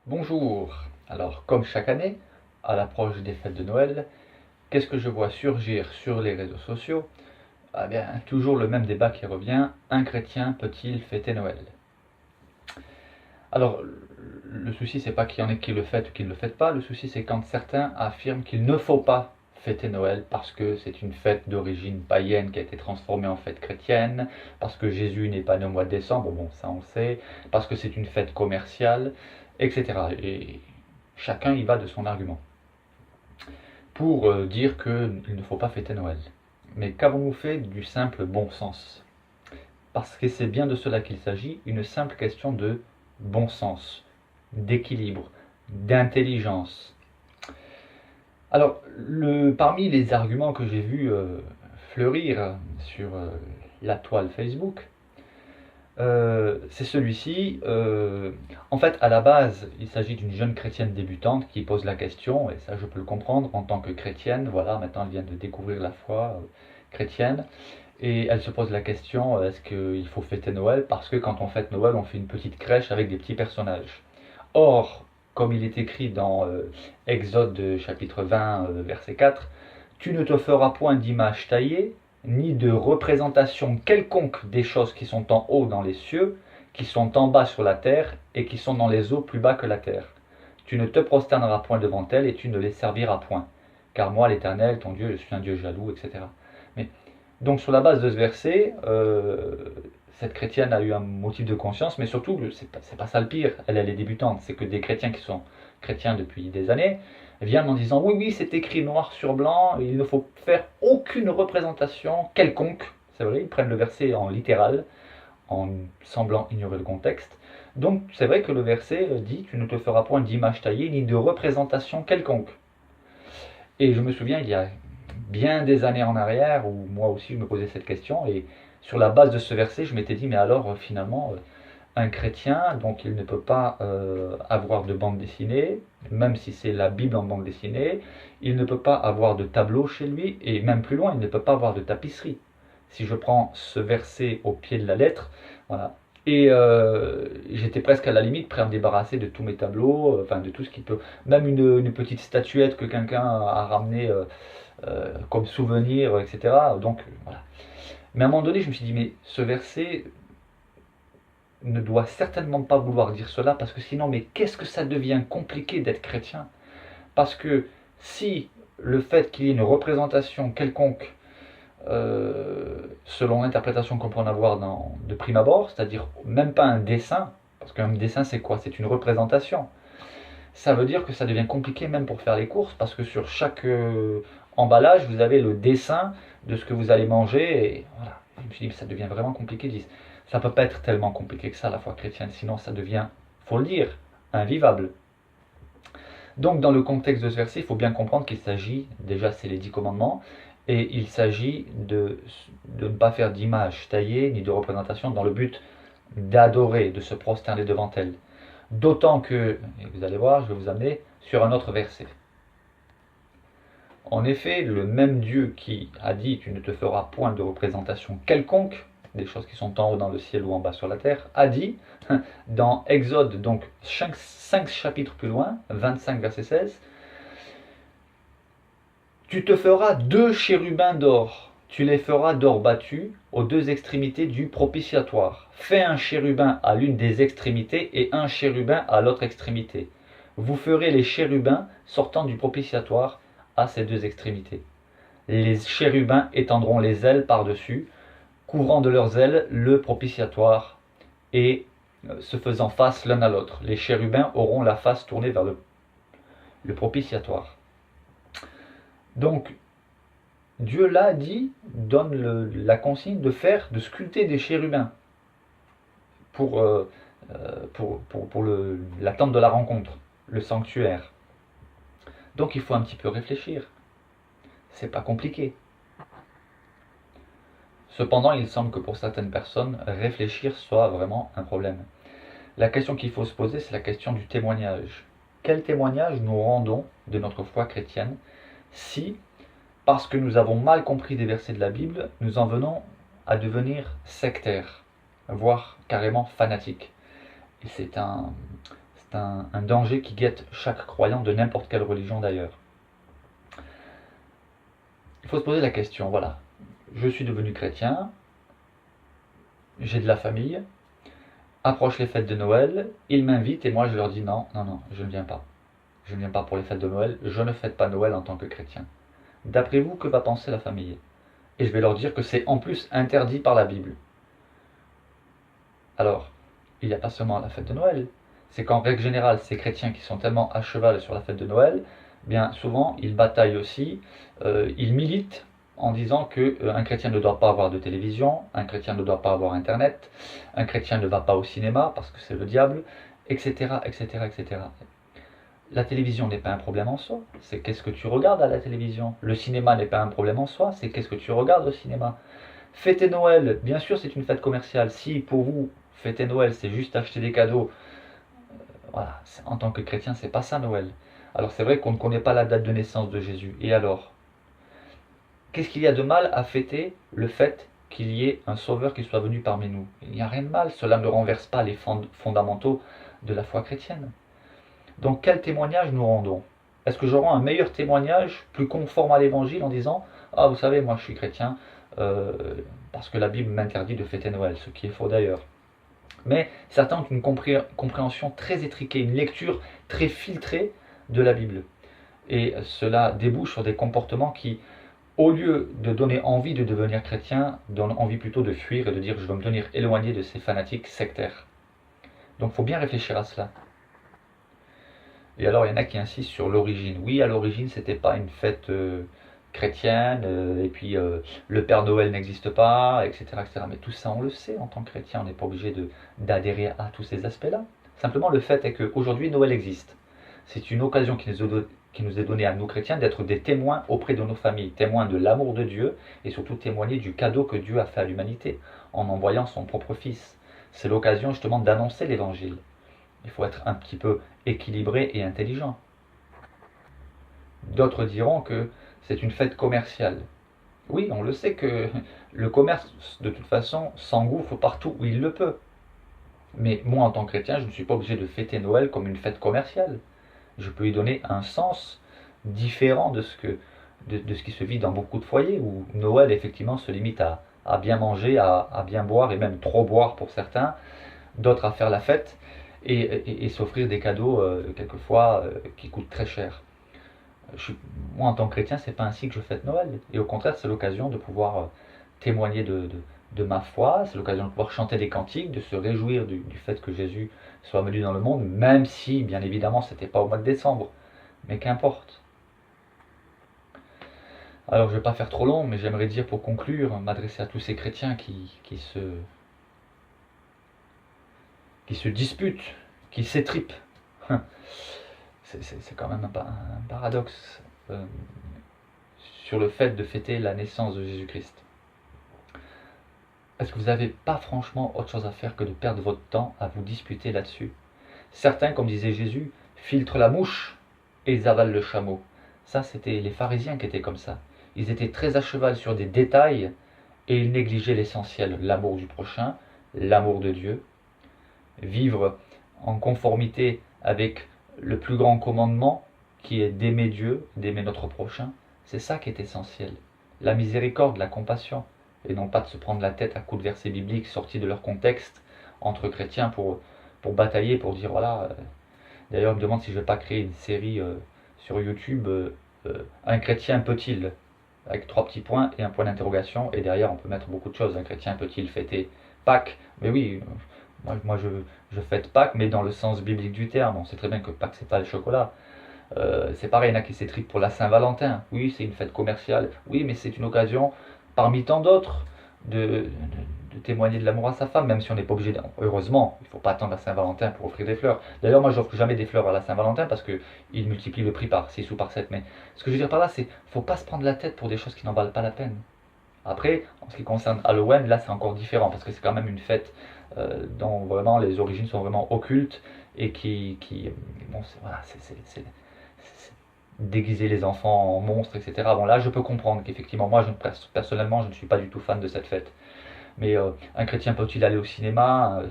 Bonjour. Alors, comme chaque année, à l'approche des fêtes de Noël, qu'est-ce que je vois surgir sur les réseaux sociaux? Ah bien, toujours le même débat qui revient. Un chrétien peut-il fêter Noël? Alors, le souci, c'est pas qu'il y en ait qui le fêtent ou qui ne le fêtent pas. Le souci, c'est quand certains affirment qu'il ne faut pas fêter Noël parce que c'est une fête d'origine païenne qui a été transformée en fête chrétienne, parce que Jésus n'est pas né au mois de décembre, bon, ça on le sait, parce que c'est une fête commerciale, etc. Et chacun y va de son argument pour dire qu'il ne faut pas fêter Noël. Mais qu'avons-nous fait du simple bon sens? Parce que c'est bien de cela qu'il s'agit, une simple question de bon sens, d'équilibre, d'intelligence. Alors, parmi les arguments que j'ai vus fleurir sur la toile Facebook, c'est celui-ci. En fait, à la base, il s'agit d'une jeune chrétienne débutante qui pose la question, et ça je peux le comprendre, en tant que chrétienne, voilà, maintenant elle vient de découvrir la foi chrétienne, et elle se pose la question, est-ce qu'il faut fêter Noël? Parce que quand on fête Noël, on fait une petite crèche avec des petits personnages. Or, comme il est écrit dans Exode chapitre 20, verset 4, tu ne te feras point d'image taillée, ni de représentation quelconque des choses qui sont en haut dans les cieux, qui sont en bas sur la terre, et qui sont dans les eaux plus bas que la terre. Tu ne te prosterneras point devant elles, et tu ne les serviras point. Car moi, l'Éternel, ton Dieu, je suis un Dieu jaloux, etc. Mais, donc sur la base de ce verset, cette chrétienne a eu un motif de conscience, mais surtout, c'est pas ça le pire, elle est débutante, c'est que des chrétiens qui sont chrétiens depuis des années viennent en disant oui, oui, c'est écrit noir sur blanc, il ne faut faire aucune représentation quelconque. C'est vrai, ils prennent le verset en littéral, en semblant ignorer le contexte. Donc c'est vrai que le verset dit tu ne te feras point d'image taillée ni de représentation quelconque. Et je me souviens, il y a bien des années en arrière, où moi aussi je me posais cette question, et sur la base de ce verset, je m'étais dit, mais alors finalement, un chrétien, donc il ne peut pas avoir de bande dessinée, même si c'est la Bible en bande dessinée, il ne peut pas avoir de tableau chez lui, et même plus loin, il ne peut pas avoir de tapisserie. Si je prends ce verset au pied de la lettre, voilà. Et j'étais presque à la limite prêt à me débarrasser de tous mes tableaux, enfin de tout ce qui peut, même une petite statuette que quelqu'un a ramenée comme souvenir, etc. Donc voilà. Mais à un moment donné, je me suis dit, mais ce verset ne doit certainement pas vouloir dire cela, parce que sinon, mais qu'est-ce que ça devient compliqué d'être chrétien? Parce que si le fait qu'il y ait une représentation quelconque, selon l'interprétation qu'on peut en avoir de prime abord, c'est-à-dire même pas un dessin, parce qu'un dessin c'est quoi? C'est une représentation. Ça veut dire que ça devient compliqué même pour faire les courses, parce que sur chaque emballage, vous avez le dessin de ce que vous allez manger, et voilà. Je me suis dit, ça devient vraiment compliqué. Ça peut pas être tellement compliqué que ça, la foi chrétienne, sinon ça devient, faut le dire, invivable. Donc dans le contexte de ce verset, il faut bien comprendre qu'il s'agit, déjà c'est les 10 commandements, et il s'agit de ne pas faire d'image taillée ni de représentation dans le but d'adorer, de se prosterner devant elle. D'autant que, et vous allez voir, je vais vous amener sur un autre verset. En effet, le même Dieu qui a dit tu ne te feras point de représentation quelconque, des choses qui sont en haut dans le ciel ou en bas sur la terre, a dit dans Exode, donc 5 chapitres plus loin, 25 verset 16, tu te feras 2 chérubins d'or, tu les feras d'or battu aux 2 extrémités du propitiatoire. Fais un chérubin à l'une des extrémités et un chérubin à l'autre extrémité. Vous ferez les chérubins sortant du propitiatoire à ces 2 extrémités. Les chérubins étendront les ailes par-dessus, couvrant de leurs ailes le propitiatoire et se faisant face l'un à l'autre. Les chérubins auront la face tournée vers le propitiatoire. Donc, Dieu là dit, donne la consigne de sculpter des chérubins pour la tente de la rencontre, le sanctuaire. Donc il faut un petit peu réfléchir. C'est pas compliqué. Cependant, il semble que pour certaines personnes, réfléchir soit vraiment un problème. La question qu'il faut se poser, c'est la question du témoignage. Quel témoignage nous rendons de notre foi chrétienne si, parce que nous avons mal compris des versets de la Bible, nous en venons à devenir sectaires, voire carrément fanatiques? Et c'est c'est un danger qui guette chaque croyant de n'importe quelle religion d'ailleurs. Il faut se poser la question, voilà, je suis devenu chrétien, j'ai de la famille, approche les fêtes de Noël, ils m'invitent et moi je leur dis non, non, non, je ne viens pas. Je ne viens pas pour les fêtes de Noël, je ne fête pas Noël en tant que chrétien. D'après vous, que va penser la famille? Et je vais leur dire que c'est en plus interdit par la Bible. Alors, il n'y a pas seulement la fête de Noël, c'est qu'en règle générale, ces chrétiens qui sont tellement à cheval sur la fête de Noël, bien souvent, ils bataillent aussi, ils militent en disant qu'un chrétien ne doit pas avoir de télévision, un chrétien ne doit pas avoir Internet, un chrétien ne va pas au cinéma parce que c'est le diable, etc., etc., etc. La télévision n'est pas un problème en soi, c'est qu'est-ce que tu regardes à la télévision. Le cinéma n'est pas un problème en soi, c'est qu'est-ce que tu regardes au cinéma. Fêter Noël, bien sûr c'est une fête commerciale. Si pour vous, fêter Noël c'est juste acheter des cadeaux, voilà, en tant que chrétien c'est pas ça Noël. Alors c'est vrai qu'on ne connaît pas la date de naissance de Jésus. Et alors, qu'est-ce qu'il y a de mal à fêter le fait qu'il y ait un sauveur qui soit venu parmi nous? Il n'y a rien de mal, cela ne renverse pas les fondamentaux de la foi chrétienne. Donc quel témoignage nous rendons? Est-ce que j'aurai un meilleur témoignage, plus conforme à l'évangile, en disant « Ah, vous savez, moi je suis chrétien, parce que la Bible m'interdit de fêter Noël », ce qui est faux d'ailleurs. Mais certains ont une compréhension très étriquée, une lecture très filtrée de la Bible. Et cela débouche sur des comportements qui, au lieu de donner envie de devenir chrétien, donnent envie plutôt de fuir et de dire « Je veux me tenir éloigné de ces fanatiques sectaires ». Donc il faut bien réfléchir à cela. Et alors il y en a qui insistent sur l'origine. Oui, à l'origine, c'était pas une fête chrétienne, et puis le Père Noël n'existe pas, etc., etc. Mais tout ça, on le sait en tant que chrétien, on n'est pas obligé d'adhérer à tous ces aspects-là. Simplement, le fait est qu'aujourd'hui, Noël existe. C'est une occasion qui nous est donnée à nous chrétiens d'être des témoins auprès de nos familles, témoins de l'amour de Dieu, et surtout témoigner du cadeau que Dieu a fait à l'humanité, en envoyant son propre Fils. C'est l'occasion justement d'annoncer l'Évangile. Il faut être un petit peu équilibré et intelligent. D'autres diront que c'est une fête commerciale. Oui, on le sait que le commerce, de toute façon, s'engouffre partout où il le peut. Mais moi, en tant que chrétien, je ne suis pas obligé de fêter Noël comme une fête commerciale. Je peux y donner un sens différent de ce qui se vit dans beaucoup de foyers, où Noël, effectivement, se limite à bien manger, à bien boire, et même trop boire pour certains, d'autres à faire la fête, et s'offrir des cadeaux quelquefois qui coûtent très cher. Moi en tant que chrétien, c'est pas ainsi que je fête Noël. Et au contraire, c'est l'occasion de pouvoir témoigner de ma foi, c'est l'occasion de pouvoir chanter des cantiques, de se réjouir du fait que Jésus soit venu dans le monde, même si, bien évidemment, c'était pas au mois de décembre. Mais qu'importe. Alors je vais pas faire trop long, mais j'aimerais dire pour conclure, m'adresser à tous ces chrétiens qui se disputent, qui s'étripent. C'est quand même un paradoxe sur le fait de fêter la naissance de Jésus-Christ. Est-ce que vous n'avez pas franchement autre chose à faire que de perdre votre temps à vous disputer là-dessus? Certains, comme disait Jésus, filtrent la mouche et ils avalent le chameau. Ça, c'était les pharisiens qui étaient comme ça. Ils étaient très à cheval sur des détails et ils négligeaient l'essentiel, l'amour du prochain, l'amour de Dieu. Vivre en conformité avec le plus grand commandement qui est d'aimer Dieu, d'aimer notre prochain, c'est ça qui est essentiel. La miséricorde, la compassion, et non pas de se prendre la tête à coups de versets bibliques sortis de leur contexte entre chrétiens pour batailler, pour dire voilà. D'ailleurs, je me demande si je ne vais pas créer une série sur YouTube, un chrétien peut-il, avec 3 petits points et un point d'interrogation, et derrière on peut mettre beaucoup de choses. Un chrétien peut-il fêter Pâques? Mais oui, moi je fête Pâques, mais dans le sens biblique du terme. On sait très bien que Pâques c'est pas le chocolat. C'est pareil, il y en a qui s'étripent pour la Saint-Valentin. Oui, c'est une fête commerciale. Oui, mais c'est une occasion, parmi tant d'autres, de témoigner de l'amour à sa femme, même si on n'est pas obligé. Heureusement, il ne faut pas attendre la Saint-Valentin pour offrir des fleurs. D'ailleurs, moi, j'offre jamais des fleurs à la Saint-Valentin parce qu'il multiplie le prix par 6 ou par 7. Mais ce que je veux dire par là, c'est qu'il ne faut pas se prendre la tête pour des choses qui n'en valent pas la peine. Après, en ce qui concerne Halloween, là, c'est encore différent parce que c'est quand même une fête dont vraiment les origines sont vraiment occultes et bon, c'est déguiser les enfants en monstres, etc. Bon, là, je peux comprendre qu'effectivement, moi, personnellement, je ne suis pas du tout fan de cette fête. Mais un chrétien peut-il aller au cinéma?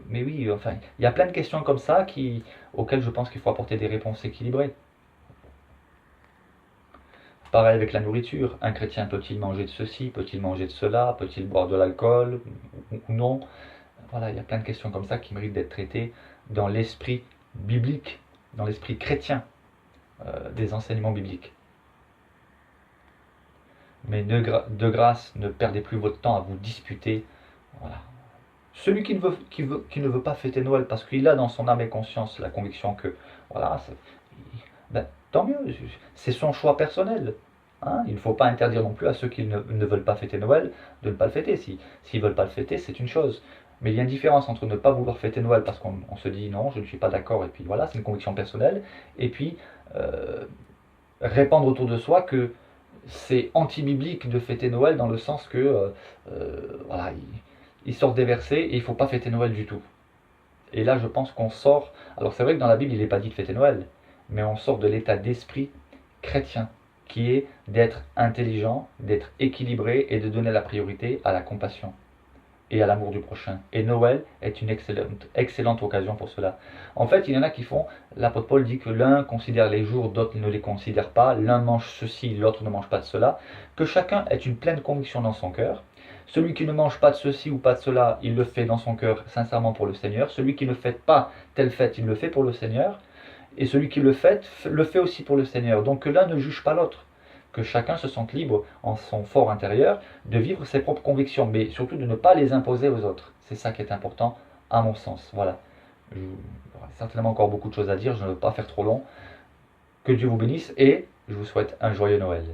Mais oui, enfin, il y a plein de questions comme ça auxquelles je pense qu'il faut apporter des réponses équilibrées. Pareil avec la nourriture. Un chrétien peut-il manger de ceci, peut-il manger de cela, peut-il boire de l'alcool ou non? Voilà, il y a plein de questions comme ça qui méritent d'être traitées dans l'esprit biblique, dans l'esprit chrétien des enseignements bibliques. Mais de grâce, ne perdez plus votre temps à vous disputer. Voilà. Celui qui ne veut pas fêter Noël parce qu'il a dans son âme et conscience la conviction que, voilà, ben, tant mieux, c'est son choix personnel. Hein. Il ne faut pas interdire non plus à ceux qui ne veulent pas fêter Noël de ne pas le fêter. S'ils ne veulent pas le fêter, c'est une chose. Mais il y a une différence entre ne pas vouloir fêter Noël parce qu'on se dit non, je ne suis pas d'accord, et puis voilà, c'est une conviction personnelle, et puis répandre autour de soi que c'est anti-biblique de fêter Noël dans le sens que voilà, il sort des versets et il ne faut pas fêter Noël du tout. Et là, je pense qu'on sort. Alors, c'est vrai que dans la Bible, il n'est pas dit de fêter Noël, mais on sort de l'état d'esprit chrétien, qui est d'être intelligent, d'être équilibré et de donner la priorité à la compassion et à l'amour du prochain. Et Noël est une excellente occasion pour cela. En fait, il y en a qui font, l'apôtre Paul dit que l'un considère les jours, d'autres ne les considèrent pas, l'un mange ceci, l'autre ne mange pas de cela, que chacun ait une pleine conviction dans son cœur. Celui qui ne mange pas de ceci ou pas de cela, il le fait dans son cœur sincèrement pour le Seigneur. Celui qui ne fête pas telle fête, il le fait pour le Seigneur. Et celui qui le fait aussi pour le Seigneur. Donc que l'un ne juge pas l'autre. Que chacun se sente libre en son fort intérieur de vivre ses propres convictions, mais surtout de ne pas les imposer aux autres. C'est ça qui est important à mon sens. Voilà. J'aurai certainement encore beaucoup de choses à dire, je ne veux pas faire trop long. Que Dieu vous bénisse et je vous souhaite un joyeux Noël.